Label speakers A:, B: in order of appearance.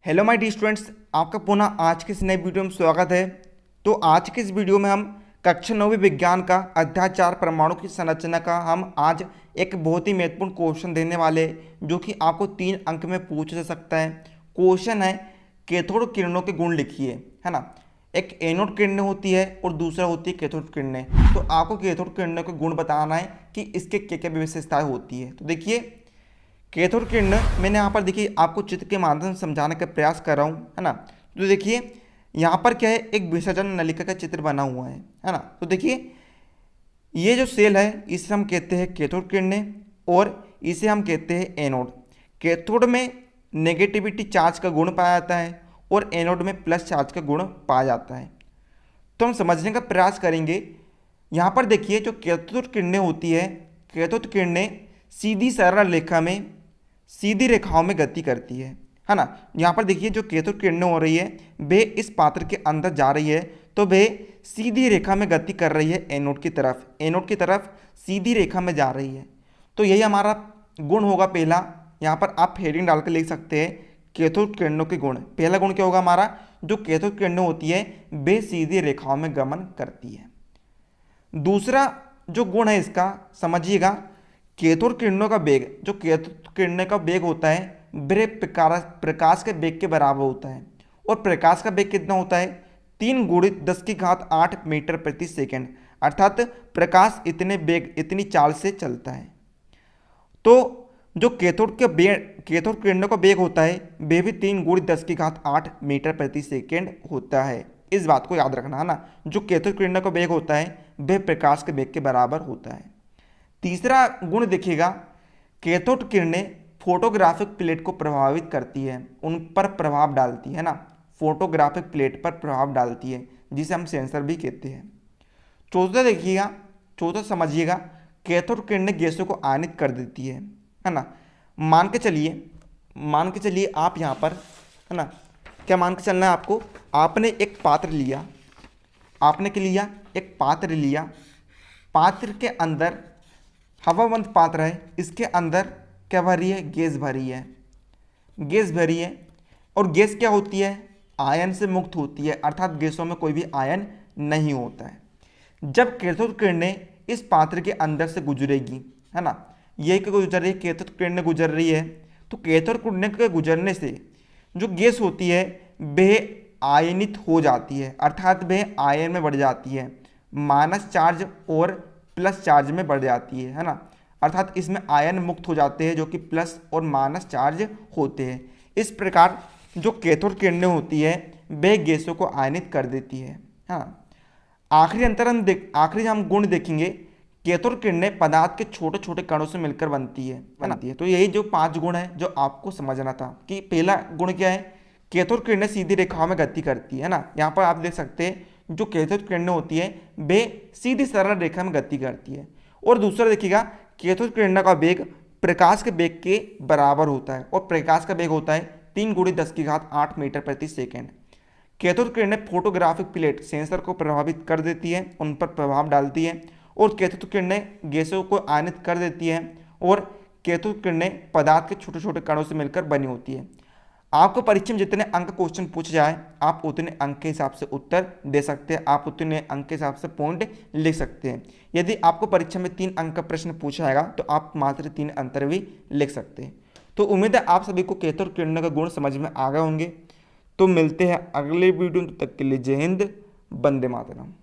A: Hello my dear students, आपका पुनः आज के इस नए वीडियो में स्वागत है। तो आज के इस वीडियो में हम कक्षा 9वीं विज्ञान का अध्याय 4 परमाणु की संरचना का हम आज एक बहुत ही महत्वपूर्ण क्वेश्चन देने वाले हैं, जो कि आपको 3 अंक में पूछा जा सकता है। क्वेश्चन है कैथोड किरणों के गुण लिखिए, है ना। एक एनोड किरणें होती है और दूसरा होती है कैथोड किरणें। तो आपको कैथोड किरणों के गुण बताना है कि इसके क्या क्या विशेषताएं होती है। तो देखिए, कैथोड किरण मैंने यहाँ पर देखिए आपको चित्र के माध्यम से समझाने का प्रयास कर रहा हूँ, है ना। तो देखिए यहाँ पर क्या है, एक विसर्जन नलिका का चित्र बना हुआ है ना। तो देखिए ये जो सेल है इसे हम कहते हैं कैथोड किरणें और इसे हम कहते हैं एनोड। कैथोड में नेगेटिविटी चार्ज का गुण पाया जाता है और एनोड में प्लस चार्ज का गुण पाया जाता है। तो हम समझने का प्रयास करेंगे। यहाँ पर देखिए जो कैथोड किरणें होती है, कैथोड किरणें सीधी सरल रेखा में सीधी रेखाओं में गति करती है ना। यहाँ पर देखिए जो कैथोड किरणें हो रही है वे इस पात्र के अंदर जा रही है, तो वे सीधी रेखा में गति कर रही है एनोड की तरफ सीधी रेखा में जा रही है। तो यही हमारा गुण होगा पहला। यहाँ पर आप हेडिंग डाल कर लिख सकते हैं कैथोड किरणों के गुण। पहला गुण क्या होगा हमारा, जो कैथोड किरणें होती है वे सीधी रेखाओं में गमन करती है। दूसरा जो गुण है इसका समझिएगा, कैथोड किरणों का वेग, जो कैथोड किरणें का वेग होता है वह प्रकाश के वेग के बराबर होता है। और प्रकाश का वेग कितना होता है, 3 × 10⁸ मीटर प्रति सेकंड, अर्थात प्रकाश इतने वेग इतनी चाल से चलता है। तो जो कैथोड किरणों का वेग होता है वह भी 3 × 10⁸ मीटर प्रति सेकंड होता है। इस बात को याद रखना, है ना। जो कैथोड किरणों का वेग होता है वह प्रकाश के वेग के बराबर होता है। तीसरा गुण देखिएगा, कैथोड किरणें फोटोग्राफिक प्लेट को प्रभावित करती है, उन पर प्रभाव डालती है ना। फोटोग्राफिक प्लेट पर प्रभाव डालती है, जिसे हम सेंसर भी कहते हैं। चौथा देखिएगा, चौथा समझिएगा, कैथोड किरणें गैसों को आयनित कर देती है ना। मान के चलिए आप यहाँ पर, है ना, क्या मान के चलना है आपको, आपने एक पात्र लिया, पात्र के अंदर हवाबंद पात्र है, इसके अंदर क्या भरी है, गैस भरी है। और गैस क्या होती है, आयन से मुक्त होती है, अर्थात गैसों में कोई भी आयन नहीं होता है। जब कैथोड किरणें इस पात्र के अंदर से गुजरेगी, है ना, ये क्या गुजर रही है, कैथोड किरणें गुजर रही है। तो कैथोड किरणें के गुजरने से जो गैस होती है वह आयनित हो जाती है, अर्थात वह आयन में बढ़ जाती है, माइनस चार्ज और प्लस चार्ज में बढ़ जाती है ना। अर्थात इसमें आयन मुक्त हो जाते हैं जो कि प्लस और माइनस चार्ज होते हैं। इस प्रकार जो कैथोड किरणें होती है वे गैसों को आयनित कर देती है। हाँ, आखिरी हम गुण देखेंगे, कैथोड किरणें पदार्थ के छोटे छोटे कणों से मिलकर बनती है। तो यही जो 5 गुण है जो आपको समझना था कि पहला गुण क्या है, कैथोड किरणें सीधी रेखाओं में गति करती है ना। यहाँ पर आप देख सकते हैं जो कैथोड किरणें होती है वे सीधी सरल रेखा में गति करती है। और दूसरा देखिएगा, कैथोड किरणों का वेग प्रकाश के वेग के बराबर होता है, और प्रकाश का वेग होता है 3 × 10⁸ मीटर प्रति सेकंड। कैथोड किरणें फोटोग्राफिक प्लेट सेंसर को प्रभावित कर देती है, उन पर प्रभाव डालती है। और कैथोड किरणें गैसों को आयनित कर देती है। और कैथोड किरणें पदार्थ के छोटे छोटे कणों से मिलकर बनी होती है। आपको परीक्षा में जितने अंक क्वेश्चन पूछे जाए आप उतने अंक के हिसाब से उत्तर दे सकते हैं, आप उतने अंक के हिसाब से पॉइंट लिख सकते हैं। यदि आपको परीक्षा में 3 अंक का प्रश्न पूछा जाएगा तो आप मात्र 3 अंतर भी लिख सकते हैं। तो उम्मीद है आप सभी को कैथोड किरणों का गुण समझ में आ गए होंगे। तो मिलते हैं अगले वीडियो, तब तक के लिए जय हिंद, वंदे मातरम।